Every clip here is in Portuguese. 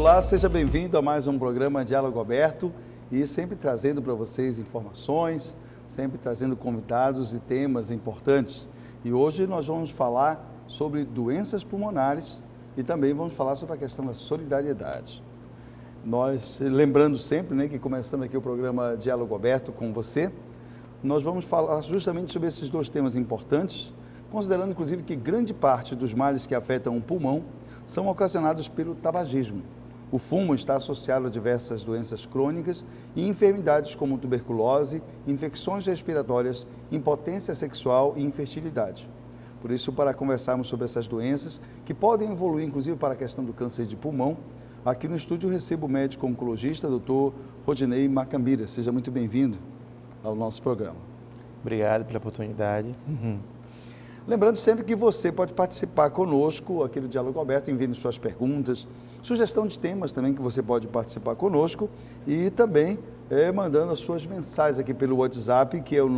Olá, seja bem-vindo a mais um programa Diálogo Aberto e sempre trazendo para vocês informações, sempre trazendo convidados e temas importantes. E hoje nós vamos falar sobre doenças pulmonares e também vamos falar sobre a questão da solidariedade. Nós, lembrando sempre, que começando aqui o programa Diálogo Aberto com você, nós vamos falar justamente sobre esses dois temas importantes, considerando inclusive que grande parte dos males que afetam o pulmão são ocasionados pelo tabagismo. O fumo está associado a diversas doenças crônicas e enfermidades como tuberculose, infecções respiratórias, impotência sexual e infertilidade. Por isso, para conversarmos sobre essas doenças, que podem evoluir inclusive para a questão do câncer de pulmão, aqui no estúdio eu recebo o médico oncologista, Dr. Rodinei Macambira. Seja muito bem-vindo ao nosso programa. Obrigado pela oportunidade. Lembrando sempre que você pode participar conosco aqui do Diálogo Aberto, enviando suas perguntas, sugestão de temas também que você pode participar conosco e também mandando as suas mensagens aqui pelo WhatsApp, que é o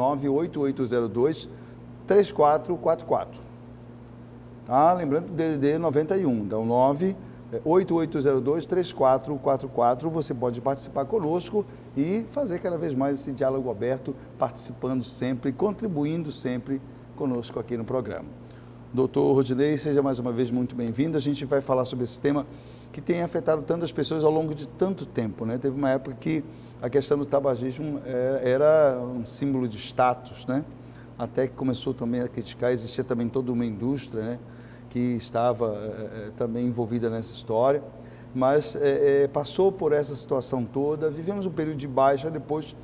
98802-3444. Tá? Lembrando do DDD 91, então 98802-3444, você pode participar conosco e fazer cada vez mais esse diálogo aberto, participando sempre, contribuindo sempre conosco aqui no programa. Doutor Rodinei, seja mais uma vez muito bem-vindo. A gente vai falar sobre esse tema que tem afetado tantas pessoas ao longo de tanto tempo, né? Teve uma época que a questão do tabagismo era um símbolo de status, né? Até que começou também a criticar, existia também toda uma indústria, né, que estava também envolvida nessa história, mas passou por essa situação toda, vivemos um período de baixa, depois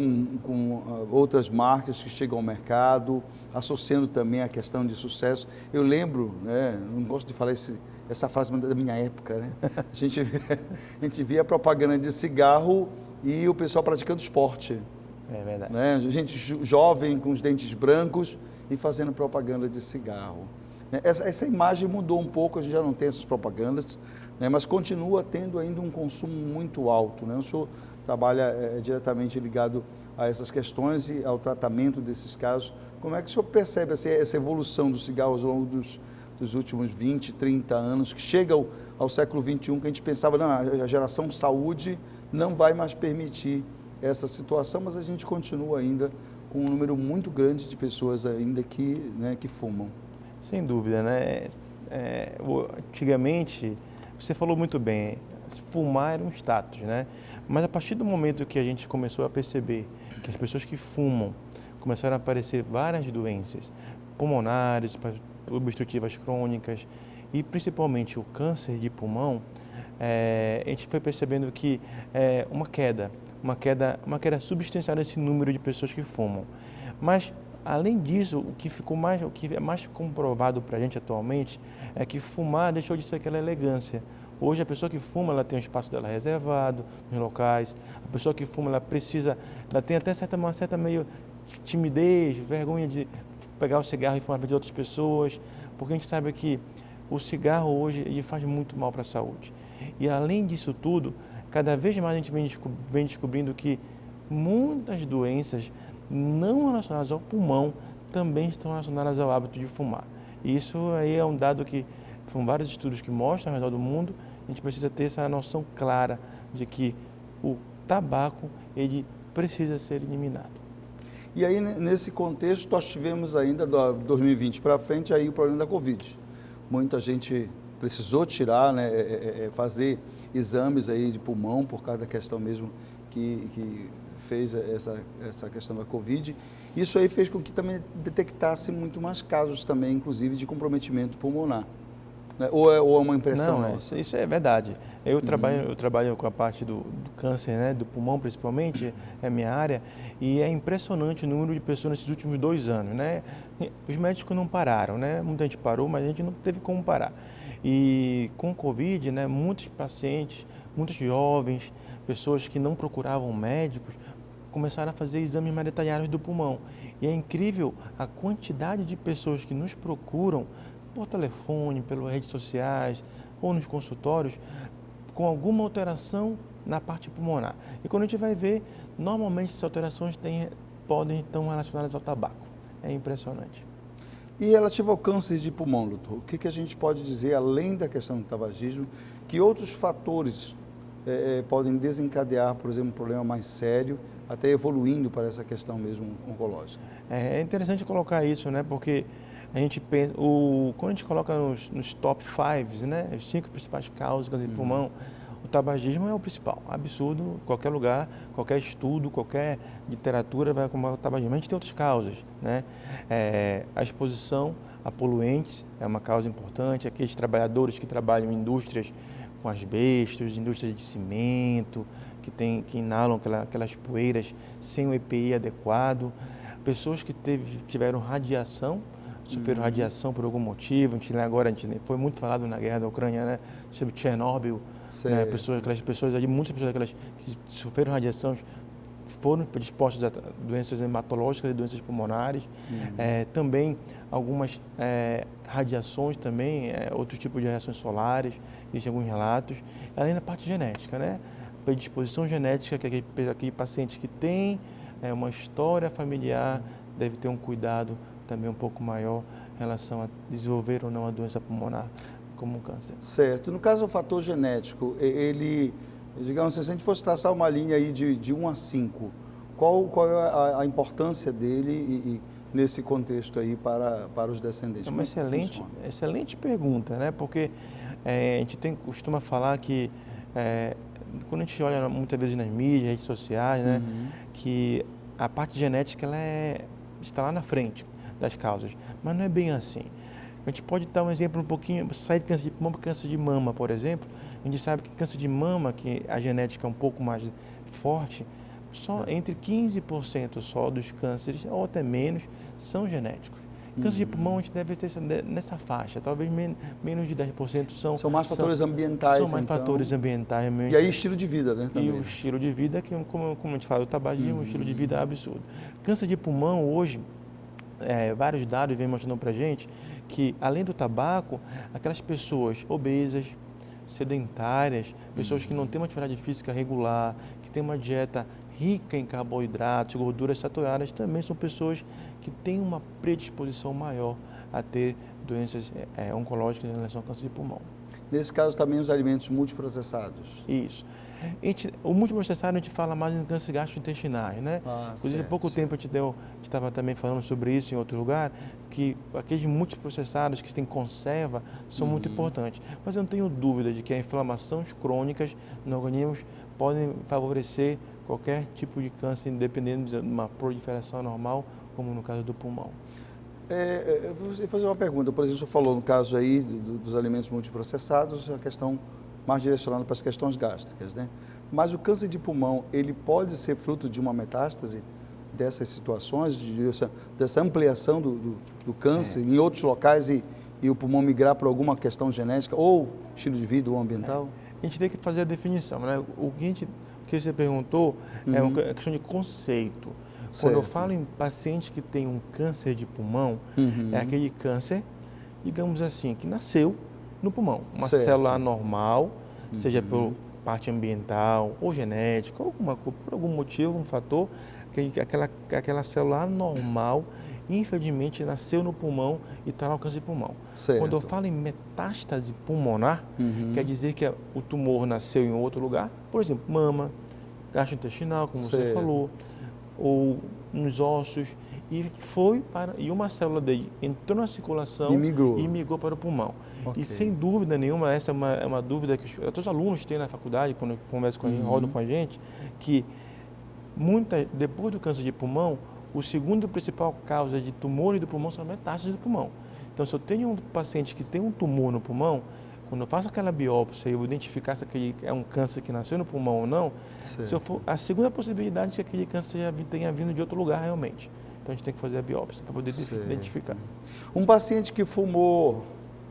com outras marcas que chegam ao mercado, associando também a questão de sucesso. Eu lembro, não gosto de falar essa frase da minha época, né? A gente via propaganda de cigarro e o pessoal praticando esporte. É verdade. Né? Gente jovem, com os dentes brancos e fazendo propaganda de cigarro. Essa imagem mudou um pouco, a gente já não tem essas propagandas, né? Mas continua tendo ainda um consumo muito alto, né? O senhor trabalha diretamente ligado a essas questões e ao tratamento desses casos. Como é que o senhor percebe essa evolução dos cigarros ao longo dos últimos 20, 30 anos, que chega ao século XXI, que a gente pensava, não, a geração saúde não vai mais permitir essa situação, mas a gente continua ainda com um número muito grande de pessoas ainda que fumam. Sem dúvida, né? Antigamente, você falou muito bem, fumar era um status, né? Mas a partir do momento que a gente começou a perceber que as pessoas que fumam começaram a aparecer várias doenças pulmonares, obstrutivas crônicas e principalmente o câncer de pulmão, a gente foi percebendo que uma queda substancial nesse número de pessoas que fumam. Mas além disso, o que é mais comprovado para a gente atualmente é que fumar deixou de ser aquela elegância. Hoje a pessoa que fuma, ela tem o espaço dela reservado nos locais. A pessoa que fuma, ela tem até uma certa meio timidez, vergonha de pegar o cigarro e fumar de outras pessoas, porque a gente sabe que o cigarro hoje ele faz muito mal para a saúde. E além disso tudo, cada vez mais a gente vem descobrindo que muitas doenças não relacionadas ao pulmão também estão relacionadas ao hábito de fumar. E isso aí é um dado que são vários estudos que mostram ao redor do mundo. A gente precisa ter essa noção clara de que o tabaco ele precisa ser eliminado. E aí, nesse contexto, nós tivemos ainda, de 2020 para frente, aí o problema da Covid. Muita gente precisou tirar, fazer exames aí de pulmão por causa da questão mesmo que fez essa questão da Covid. Isso aí fez com que também detectasse muito mais casos também, inclusive, de comprometimento pulmonar. Ou é uma impressão? Não, isso é verdade. Eu trabalho com a parte do câncer, né, do pulmão principalmente, é a minha área, e é impressionante o número de pessoas nesses últimos 2 anos, né? Os médicos não pararam, né? Muita gente parou, mas a gente não teve como parar. E com o Covid, né, muitos pacientes, muitos jovens, pessoas que não procuravam médicos, começaram a fazer exames mais detalhados do pulmão. E é incrível a quantidade de pessoas que nos procuram por telefone, pelas redes sociais ou nos consultórios, com alguma alteração na parte pulmonar. E quando a gente vai ver, normalmente essas alterações podem estar relacionadas ao tabaco. É impressionante. E relativo ao câncer de pulmão, doutor, o que a gente pode dizer, além da questão do tabagismo, que outros fatores podem desencadear, por exemplo, um problema mais sério, até evoluindo para essa questão mesmo oncológica? É interessante colocar isso, né? Porque a gente pensa, quando a gente coloca nos top 5, né? As 5 principais causas de câncer de pulmão, o tabagismo é o principal. Absurdo, qualquer lugar, qualquer estudo, qualquer literatura vai com o tabagismo. A gente tem outras causas, né? A exposição a poluentes é uma causa importante. Aqueles trabalhadores que trabalham em indústrias com asbestos, indústrias de cimento, que inalam aquelas poeiras sem o EPI adequado. Pessoas que tiveram radiação, sofreram radiação por algum motivo. A gente foi muito falado na guerra da Ucrânia, né, sobre Chernobyl, né, aquelas pessoas ali, muitas pessoas daquelas que sofreram radiação foram predispostas a doenças hematológicas e doenças pulmonares. Também algumas radiações também, outro tipo de reações solares, existem alguns relatos, além da parte genética, né? Predisposição genética, que aquele paciente que tem uma história familiar deve ter um cuidado também um pouco maior em relação a desenvolver ou não a doença pulmonar, como um câncer. Certo. No caso do fator genético, ele, digamos assim, se a gente fosse traçar uma linha aí de 1 a 5, qual é a importância dele nesse contexto aí para os descendentes? É uma excelente pergunta, né? Porque a gente costuma falar que quando a gente olha muitas vezes nas mídias, redes sociais, né, que a parte genética está lá na frente das causas, mas não é bem assim. A gente pode dar um exemplo um pouquinho, sair de câncer de pulmão para câncer de mama, por exemplo. A gente sabe que câncer de mama, que a genética é um pouco mais forte, só entre 15% só dos cânceres, ou até menos, são genéticos. Câncer de pulmão a gente deve ter nessa faixa, talvez menos de 10% são mais fatores ambientais. São mais fatores ambientais mesmo. E aí estilo de vida, né? Também. E o estilo de vida, que como a gente fala, o tabagismo, o estilo de vida é absurdo. Câncer de pulmão hoje, vários dados vêm mostrando para a gente que, além do tabaco, aquelas pessoas obesas, sedentárias, pessoas que não têm uma atividade física regular, que têm uma dieta rica em carboidratos, gorduras saturadas, também são pessoas que têm uma predisposição maior a ter doenças oncológicas em relação ao câncer de pulmão. Nesse caso também os alimentos multiprocessados. Isso. O multiprocessado a gente fala mais em câncer gastrointestinais, né? Inclusive, há pouco tempo a gente estava também falando sobre isso em outro lugar, que aqueles multiprocessados que têm conserva são muito importantes. Mas eu não tenho dúvida de que as inflamações crônicas no organismo podem favorecer qualquer tipo de câncer, independente de uma proliferação normal, como no caso do pulmão. Eu vou fazer uma pergunta. Por exemplo, você falou no caso aí dos alimentos multiprocessados, a questão mais direcionada para as questões gástricas, né? Mas o câncer de pulmão, ele pode ser fruto de uma metástase dessas situações, dessa ampliação do câncer em outros locais e o pulmão migrar para alguma questão genética ou estilo de vida ou ambiental? A gente tem que fazer a definição, né? O que você perguntou é uma questão de conceito. Quando eu falo em paciente que tem um câncer de pulmão, é aquele câncer, digamos assim, que nasceu no pulmão. Uma célula anormal, seja por parte ambiental ou genética, ou por algum motivo, um fator, aquela célula anormal, infelizmente, nasceu no pulmão e está no câncer de pulmão. Quando eu falo em metástase pulmonar, quer dizer que o tumor nasceu em outro lugar, por exemplo, mama, gastrointestinal, como você falou, ou nos ossos, e uma célula dele entrou na circulação e migrou para o pulmão. E sem dúvida nenhuma, essa é uma dúvida que todos os alunos têm na faculdade, quando conversam com a gente, rodam com a gente, que depois do câncer de pulmão, o segundo principal causa de tumor do pulmão são as metástases do pulmão. Então, se eu tenho um paciente que tem um tumor no pulmão, quando eu faço aquela biópsia e eu vou identificar se aquele é um câncer que nasceu no pulmão ou não, a segunda possibilidade é que aquele câncer tenha vindo de outro lugar realmente. Então, a gente tem que fazer a biópsia para poder identificar. Um paciente que fumou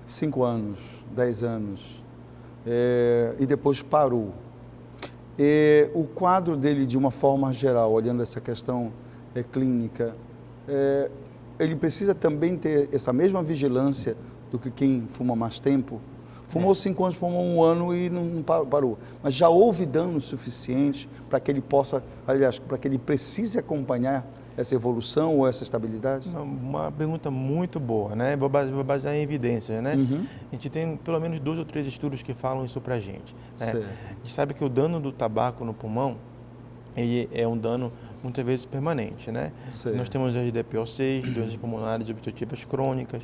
5 anos, 10 anos e depois parou, o quadro dele, de uma forma geral, olhando essa questão clínica, ele precisa também ter essa mesma vigilância do que quem fuma mais tempo? Fumou 5 anos, fumou 1 ano e não parou. Mas já houve dano suficiente para que ele possa, aliás, para que ele precise acompanhar essa evolução ou essa estabilidade? Uma pergunta muito boa, né? Vou basear em evidências, né? A gente tem pelo menos 2 ou 3 estudos que falam isso pra gente, né? A gente sabe que o dano do tabaco no pulmão, ele é um dano muitas vezes permanente, né? Nós temos as DPO6, doenças pulmonares obstrutivas crônicas,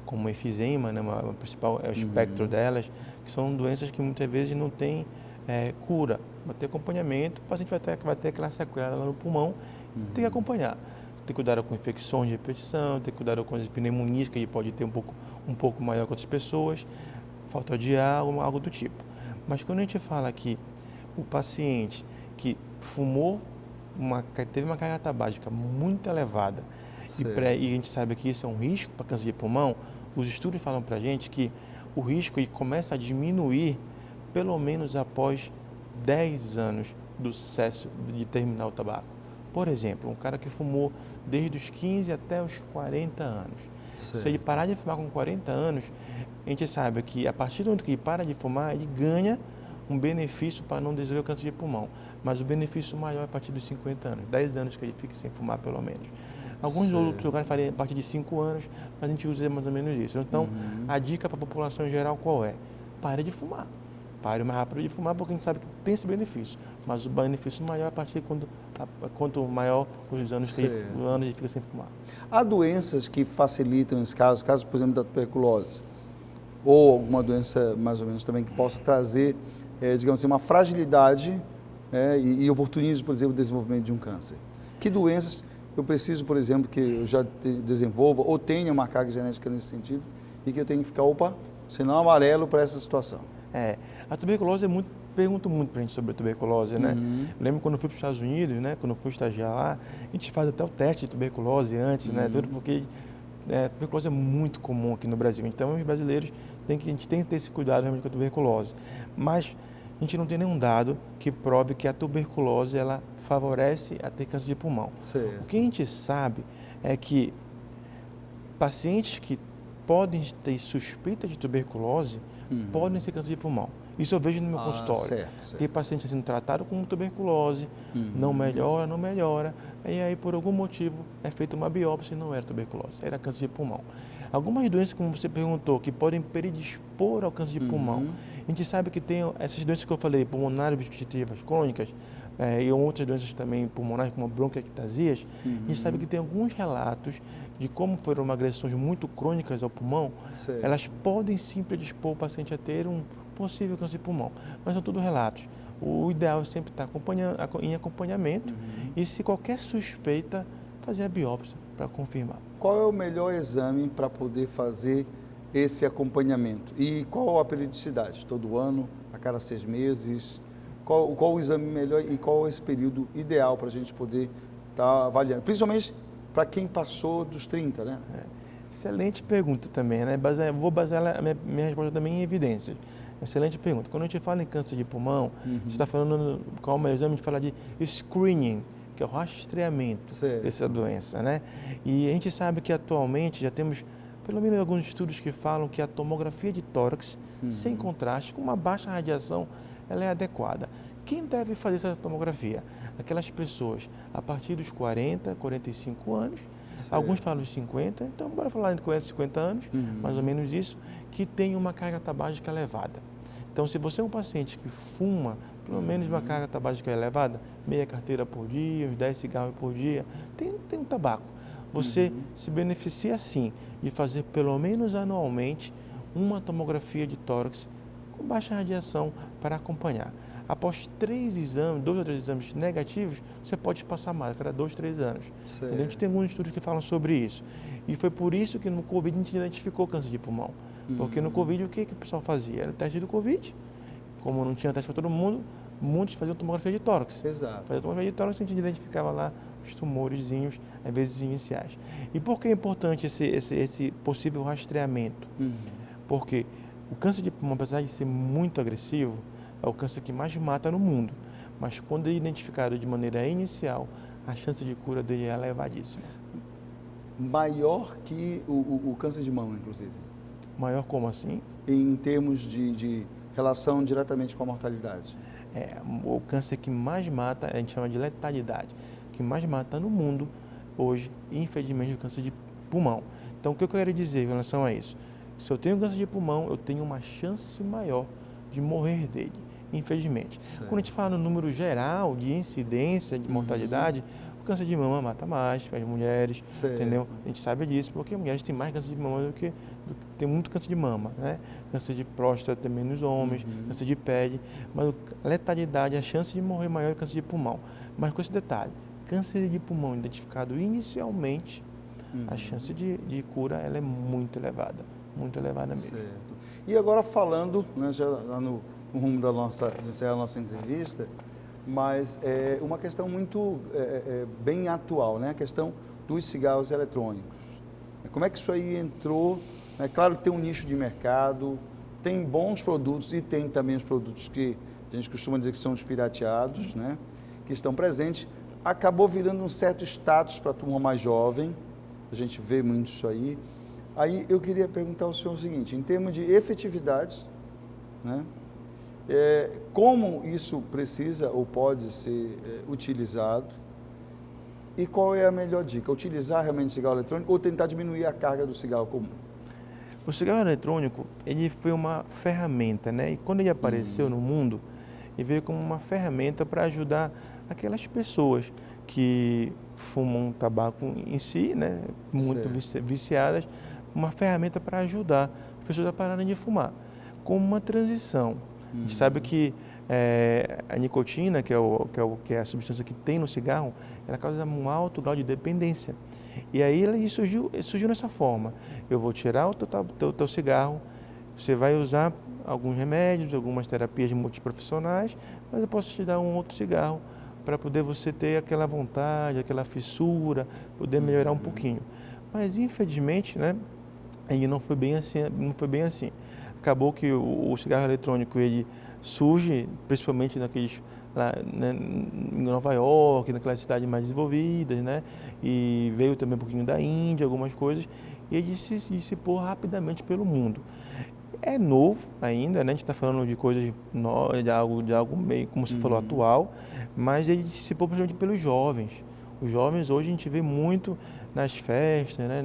como efizema, né? O principal é o espectro delas, que são doenças que muitas vezes não têm cura. Vai ter acompanhamento, o paciente vai ter aquela sequela lá no pulmão, tem que acompanhar. Tem que cuidar com infecções de repetição, tem que cuidar com as pneumonias, que ele pode ter um pouco maior que outras pessoas, falta de ar, algo do tipo. Mas quando a gente fala que o paciente que fumou, teve uma carga tabágica muito elevada, e a gente sabe que isso é um risco para câncer de pulmão, os estudos falam para a gente que o risco ele começa a diminuir pelo menos após 10 anos do cessar de terminar o tabaco. Por exemplo, um cara que fumou desde os 15 até os 40 anos. Se ele parar de fumar com 40 anos, a gente sabe que a partir do momento que ele para de fumar, ele ganha um benefício para não desenvolver câncer de pulmão. Mas o benefício maior é a partir dos 50 anos, 10 anos que ele fica sem fumar pelo menos. Alguns outros lugares fariam a partir de 5 anos, mas a gente usa mais ou menos isso. Então, a dica para a população em geral qual é? Pare de fumar. Pare o mais rápido de fumar, porque a gente sabe que tem esse benefício. Mas o benefício maior é a partir de quanto maior os anos que ele fica sem fumar. Há doenças que facilitam esse caso, por exemplo, da tuberculose, ou alguma doença mais ou menos também que possa trazer, digamos assim, uma fragilidade e oportunismo, por exemplo, o desenvolvimento de um câncer. Que doenças eu preciso, por exemplo, que eu já desenvolva ou tenha uma carga genética nesse sentido e que eu tenho que ficar, sinal amarelo para essa situação? A tuberculose perguntam muito pra gente sobre a tuberculose, né? Eu lembro quando eu fui para os Estados Unidos, né? Quando eu fui estagiar lá, a gente faz até o teste de tuberculose antes, né? Tudo porque a tuberculose é muito comum aqui no Brasil. Então, os brasileiros a gente tem que ter esse cuidado realmente com a tuberculose. Mas a gente não tem nenhum dado que prove que a tuberculose ela favorece a ter câncer de pulmão. O que a gente sabe é que pacientes que podem ter suspeita de tuberculose podem ter câncer de pulmão. Isso eu vejo no meu consultório. Tem paciente sendo tratado com tuberculose, não melhora, e aí por algum motivo é feita uma biópsia e não era tuberculose, era câncer de pulmão. Algumas doenças, como você perguntou, que podem predispor ao câncer de pulmão. A gente sabe que tem essas doenças que eu falei, pulmonares obstrutivas crônicas, e outras doenças também pulmonares, como bronquiectasias. A gente sabe que tem alguns relatos de como foram agressões muito crônicas ao pulmão, elas podem sim predispor o paciente a ter um possível câncer de pulmão, mas são tudo relatos. O ideal é sempre estar em acompanhamento e, se qualquer suspeita, fazer a biópsia para confirmar. Qual é o melhor exame para poder fazer esse acompanhamento? E qual a periodicidade? Todo ano, a cada 6 meses? Qual o exame melhor e qual esse período ideal para a gente poder estar avaliando? Principalmente para quem passou dos 30, né? Excelente pergunta também, né? Vou basear a minha resposta também em evidências. Excelente pergunta. Quando a gente fala em câncer de pulmão, você está falando qual é o melhor exame? A gente fala de screening, que é o rastreamento dessa doença, né? E a gente sabe que atualmente já temos pelo menos alguns estudos que falam que a tomografia de tórax, sem contraste, com uma baixa radiação, ela é adequada. Quem deve fazer essa tomografia? Aquelas pessoas a partir dos 40, 45 anos, alguns falam de 50, então bora falar de 40, 50 anos, mais ou menos isso, que tem uma carga tabágica elevada. Então, se você é um paciente que fuma pelo menos uma carga tabágica elevada, meia carteira por dia, uns 10 cigarros por dia, tem um tabaco. Você se beneficia sim de fazer pelo menos anualmente uma tomografia de tórax com baixa radiação para acompanhar. Após 3 exames, 2 ou 3 exames negativos, você pode passar mais, a cada 2, 3 anos. A gente tem alguns estudos que falam sobre isso. E foi por isso que no Covid a gente identificou câncer de pulmão. Porque no Covid o que o pessoal fazia? Era o teste do Covid. Como não tinha teste para todo mundo, muitos faziam tomografia de tórax. Fazia tomografia de tórax, a gente identificava lá os tumorzinhos, às vezes iniciais. E por que é importante esse possível rastreamento? Porque o câncer de pulmão, apesar de ser muito agressivo, é o câncer que mais mata no mundo. Mas quando é identificado de maneira inicial, a chance de cura dele é elevadíssima. Maior que o câncer de mama, inclusive? Maior como assim? Em termos de relação diretamente com a mortalidade. O câncer que mais mata, a gente chama de letalidade, que mais mata no mundo hoje, infelizmente, é o câncer de pulmão. Então, o que eu quero dizer em relação a isso? Se eu tenho câncer de pulmão, eu tenho uma chance maior de morrer dele, infelizmente. Certo. Quando a gente fala no número geral de incidência de mortalidade, o câncer de mama mata mais as mulheres, Certo. entendeu? A gente sabe disso, porque mulheres têm mais câncer de mama do que tem muito câncer de mama, né? Câncer de próstata também nos homens, câncer de pele, mas a letalidade, a chance de morrer maior é o câncer de pulmão. Mas com esse detalhe, câncer de pulmão identificado inicialmente, a chance de cura ela é muito elevada mesmo. Certo. E agora falando, né, já lá no rumo da nossa, de encerrar a nossa entrevista, mas é uma questão muito bem atual, né? A questão dos cigarros eletrônicos. Como é que isso aí entrou? É claro que tem um nicho de mercado, tem bons produtos e tem também os produtos que a gente costuma dizer que são os pirateados, né? Que estão presentes. Acabou virando um certo status para a turma mais jovem, a gente vê muito isso aí. Aí eu queria perguntar ao senhor o seguinte, em termos de efetividade, né? Como isso precisa ou pode ser utilizado e qual é a melhor dica? Utilizar realmente cigarro eletrônico ou tentar diminuir a carga do cigarro comum? O cigarro eletrônico, ele foi uma ferramenta, né? E quando ele apareceu no mundo, ele veio como uma ferramenta para ajudar aquelas pessoas que fumam tabaco em si, né? Muito viciadas, uma ferramenta para ajudar as pessoas a pararem de fumar, como uma transição. A gente sabe que a nicotina, que é a substância que tem no cigarro, ela causa um alto grau de dependência. E aí ele surgiu dessa forma. Eu vou tirar o teu cigarro, você vai usar alguns remédios, algumas terapias multiprofissionais, mas eu posso te dar um outro cigarro para poder você ter aquela vontade, aquela fissura, poder melhorar um pouquinho. Mas infelizmente, né, ele não foi bem assim. Acabou que o cigarro eletrônico ele surge principalmente lá, né, em Nova York, naquelas cidades mais desenvolvidas, né, e veio também um pouquinho da Índia, algumas coisas, e ele se dissipou rapidamente pelo mundo. É novo ainda, né? A gente está falando de coisas novas, de algo meio, como você falou, atual, mas ele se dissipou principalmente pelos jovens. Os jovens hoje a gente vê muito nas festas, né?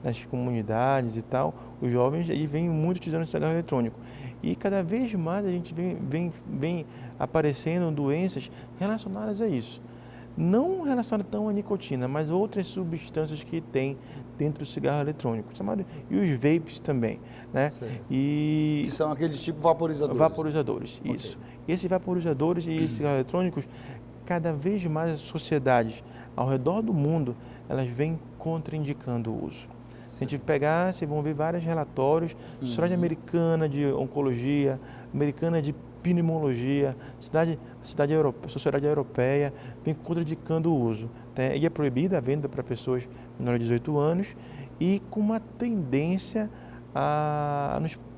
nas comunidades e tal, os jovens eles vêm muito utilizando o cigarro eletrônico. E cada vez mais a gente vem aparecendo doenças relacionadas a isso. Não relacionadas tão à nicotina, mas outras substâncias que tem dentro do cigarro eletrônico, e os vapes também, né? Que são aqueles tipo vaporizadores. Vaporizadores, isso. Esses vaporizadores e cigarros eletrônicos, cada vez mais as sociedades ao redor do mundo, elas vêm contraindicando o uso. Se a gente pegar, vocês vão ver vários relatórios, Sociedade Americana de Oncologia, Americana de Pneumologia, Sociedade Europeia, vem contraindicando o uso. Né? E é proibida a venda para pessoas menores de 18 anos e com uma tendência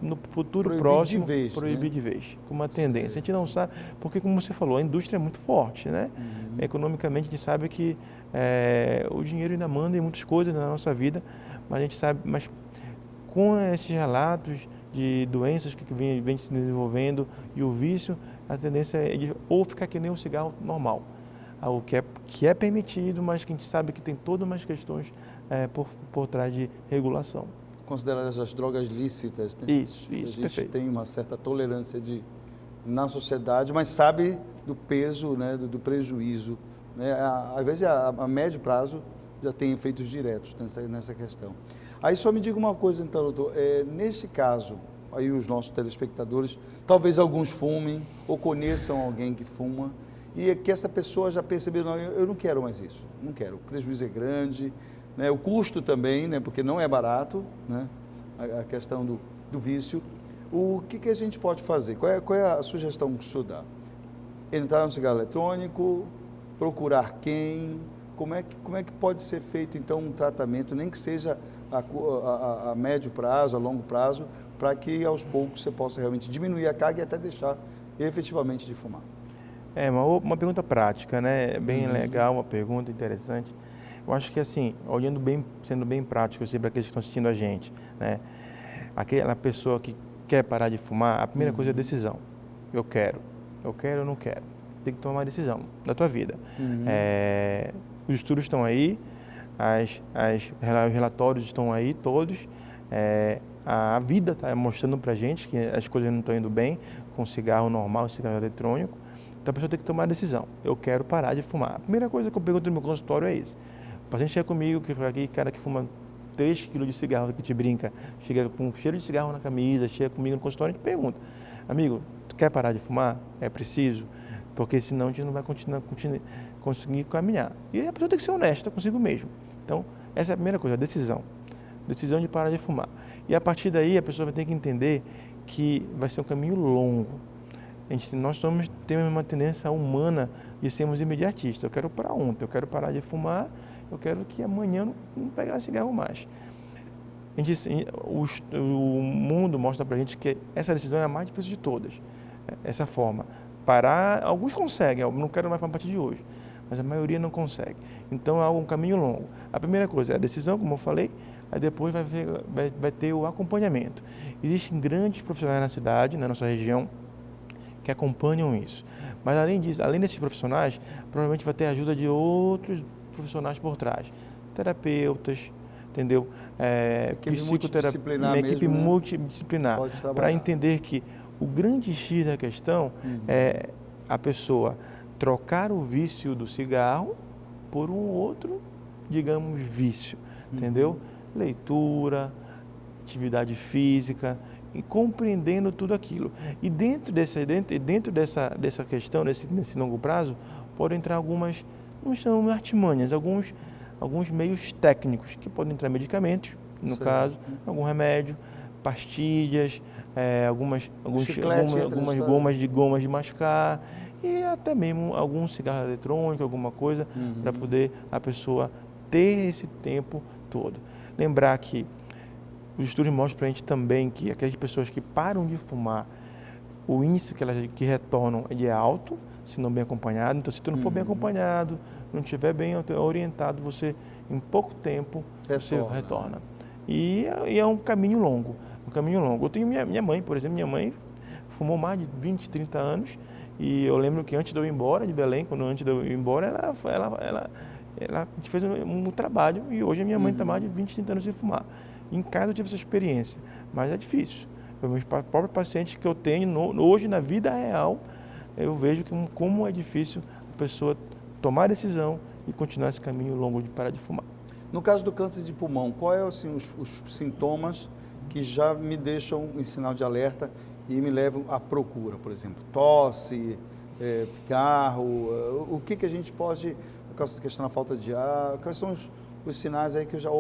no futuro próximo, proibir de vez, com uma tendência. A gente não sabe, porque como você falou, a indústria é muito forte, né? Economicamente a gente sabe que o dinheiro ainda manda em muitas coisas na nossa vida, mas a gente sabe, mas com esses relatos de doenças que vem se desenvolvendo e o vício, a tendência é de ou ficar que nem um cigarro normal, algo que é permitido, mas que a gente sabe que tem todas umas questões por trás de regulação. Consideradas as drogas lícitas, né? Isso, a gente perfeito. Tem uma certa tolerância na sociedade, mas sabe do peso, né, do prejuízo. Né? Às vezes, a médio prazo, já tem efeitos diretos nessa questão. Aí só me diga uma coisa, então, doutor. Nesse caso, aí os nossos telespectadores, talvez alguns fumem ou conheçam alguém que fuma, e que essa pessoa já percebeu, não, eu não quero mais isso, não quero, o prejuízo é grande, né? O custo também, né? Porque não é barato, né? A questão do vício. O que a gente pode fazer? Qual é a sugestão que o senhor dá? Entrar no cigarro eletrônico, procurar quem? Como é que pode ser feito, então, um tratamento, nem que seja a médio prazo, a longo prazo, para que, aos poucos, você possa realmente diminuir a carga e até deixar efetivamente de fumar? Uma pergunta prática, né? Bem legal, uma pergunta interessante. Eu acho que, assim, sendo bem prático, assim, para aqueles que estão assistindo a gente, né? aquela pessoa que quer parar de fumar, a primeira coisa é a decisão. Eu quero ou não quero. Tem que tomar uma decisão da tua vida. Os estudos estão aí, os relatórios estão aí todos, a vida está mostrando para a gente que as coisas não estão indo bem com cigarro normal, cigarro eletrônico. Então a pessoa tem que tomar a decisão. Eu quero parar de fumar. A primeira coisa que eu pergunto no meu consultório é isso. O paciente chega comigo, que foi aquele cara que fuma 3 quilos de cigarro, que te brinca, chega com um cheiro de cigarro na camisa, chega comigo no consultório e te pergunta: amigo, tu quer parar de fumar? É preciso? Porque senão a gente não vai conseguir caminhar. E a pessoa tem que ser honesta consigo mesmo. Então, essa é a primeira coisa, a decisão. Decisão de parar de fumar. E a partir daí a pessoa vai ter que entender que vai ser um caminho longo. Nós temos uma tendência humana de sermos imediatistas. Eu quero parar ontem, eu quero parar de fumar, eu quero que amanhã não pegar cigarro mais. O mundo mostra pra gente que essa decisão é a mais difícil de todas. Essa forma. Parar, alguns conseguem, eu não quero mais fumar a partir de hoje, mas a maioria não consegue. Então é um caminho longo. A primeira coisa é a decisão, como eu falei, aí depois vai ter o acompanhamento. Existem grandes profissionais na cidade, na nossa região, que acompanham isso. Mas além disso, além desses profissionais, provavelmente vai ter a ajuda de outros profissionais por trás. Terapeutas, entendeu? Multidisciplinar uma equipe mesmo, né? Multidisciplinar, para entender que o grande X da questão é a pessoa trocar o vício do cigarro por um outro, digamos, vício, entendeu? Leitura, atividade física, e compreendendo tudo aquilo. E dentro dessa questão, nesse longo prazo, podem entrar algumas, não chamam artimanhas, alguns meios técnicos, que podem entrar medicamentos, no caso, algum remédio, pastilhas, algumas gomas de mascar, e até mesmo algum cigarro eletrônico, alguma coisa, para poder a pessoa ter esse tempo todo. Lembrar que os estudos mostram para a gente também que aquelas pessoas que param de fumar, o índice que retornam é alto, se não bem acompanhado. Então, se tu não for bem acompanhado, não estiver bem orientado, você, em pouco tempo, você retorna. E é um caminho longo, Eu tenho minha mãe, por exemplo, minha mãe fumou mais de 20, 30 anos, e eu lembro que antes de eu ir embora de Belém, antes de eu ir embora, ela fez um trabalho, e hoje a minha mãe está mais de 20, 30 anos sem fumar. Em casa eu tive essa experiência, mas é difícil. Os meus próprios pacientes que eu tenho hoje na vida real, eu vejo como é difícil a pessoa tomar a decisão e continuar esse caminho longo de parar de fumar. No caso do câncer de pulmão, quais são os sintomas que já me deixam em sinal de alerta e me levam à procura? Por exemplo, tosse, pigarro, o que a gente pode, por causa da questão da falta de ar, quais são os sinais aí que eu já,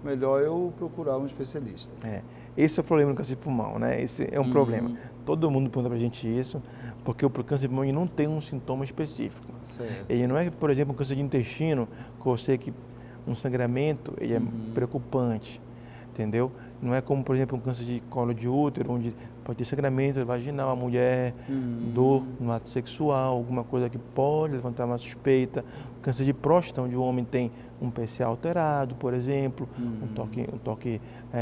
melhor eu procurar um especialista. Esse é o problema do câncer de pulmão, né? Esse é um problema. Todo mundo pergunta pra gente isso, porque o câncer de pulmão não tem um sintoma específico. Certo. Ele não é, por exemplo, um câncer de intestino, que eu sei que um sangramento ele é preocupante, entendeu? Não é como, por exemplo, um câncer de colo de útero, onde pode ter sangramento vaginal, a mulher, dor no ato sexual, alguma coisa que pode levantar uma suspeita. O câncer de próstata, onde o homem tem um PSA alterado, por exemplo, um toque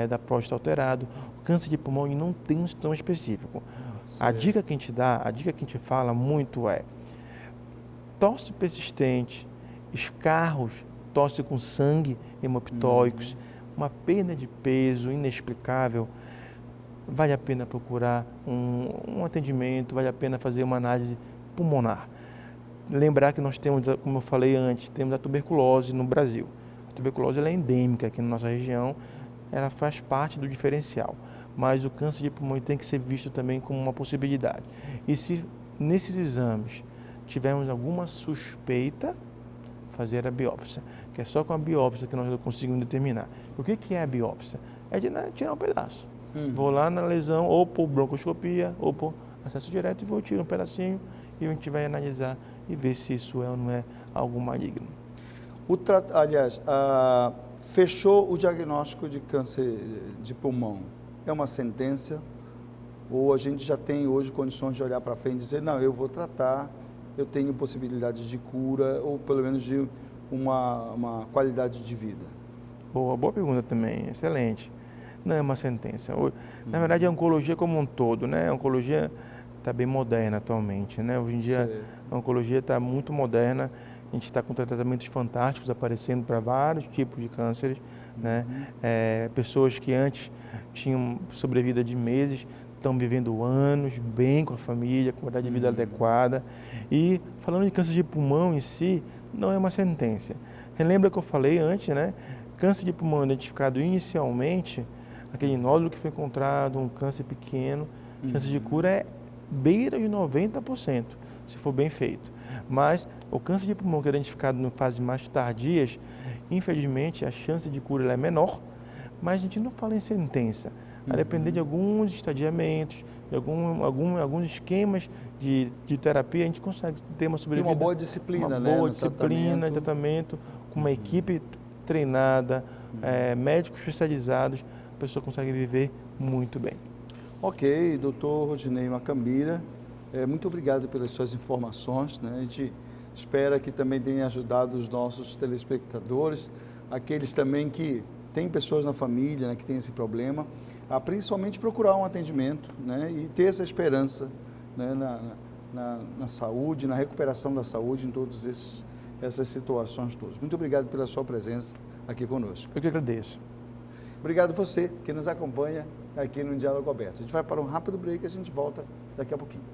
da próstata alterado. O câncer de pulmão não tem um sintoma específico. A dica que a gente dá, a dica que a gente fala muito é tosse persistente, escarros, tosse com sangue hemoptóicos, uma perda de peso inexplicável, vale a pena procurar um atendimento, vale a pena fazer uma análise pulmonar. Lembrar que nós temos, como eu falei antes, temos a tuberculose no Brasil. A tuberculose ela é endêmica aqui na nossa região, ela faz parte do diferencial, mas o câncer de pulmão tem que ser visto também como uma possibilidade. E se nesses exames tivermos alguma suspeita, fazer a biópsia, que é só com a biópsia que nós conseguimos determinar. O que é a biópsia? É de tirar um pedaço. Vou lá na lesão, ou por broncoscopia, ou por acesso direto, e vou tirar um pedacinho e a gente vai analisar e ver se isso é ou não é algo maligno. Aliás, fechou o diagnóstico de câncer de pulmão. É uma sentença? Ou a gente já tem hoje condições de olhar para frente e dizer, não, eu vou tratar, eu tenho possibilidades de cura, ou pelo menos de uma qualidade de vida? Boa pergunta também, excelente. não é uma sentença. Na verdade, a oncologia como um todo, né? A oncologia está bem moderna atualmente, né? Hoje em dia, a oncologia está muito moderna. A gente está com tratamentos fantásticos aparecendo para vários tipos de cânceres, né? Pessoas que antes tinham sobrevida de meses, estão vivendo anos, bem com a família, com qualidade de vida adequada. E falando de câncer de pulmão em si, não é uma sentença. Relembra que eu falei antes, né? Câncer de pulmão identificado inicialmente, aquele nódulo que foi encontrado, um câncer pequeno, a chance de cura é beira de 90%, se for bem feito. Mas o câncer de pulmão que é identificado em fases mais tardias, infelizmente a chance de cura é menor, mas a gente não fala em sentença. A depender de alguns estadiamentos, de alguns esquemas de terapia, a gente consegue ter uma sobrevida. E uma boa disciplina, né? Uma boa disciplina, tratamento, com uma equipe treinada, médicos especializados, a pessoa consegue viver muito bem. Ok, doutor Rodinei Macambira, muito obrigado pelas suas informações, né? A gente espera que também tenha ajudado os nossos telespectadores, aqueles também que têm pessoas na família, né, que têm esse problema, a principalmente procurar um atendimento, né, e ter essa esperança, né, na saúde, na recuperação da saúde, em todas essas situações todas. Muito obrigado pela sua presença aqui conosco. Eu que agradeço. Obrigado você que nos acompanha aqui no Diálogo Aberto. A gente vai para um rápido break e a gente volta daqui a pouquinho.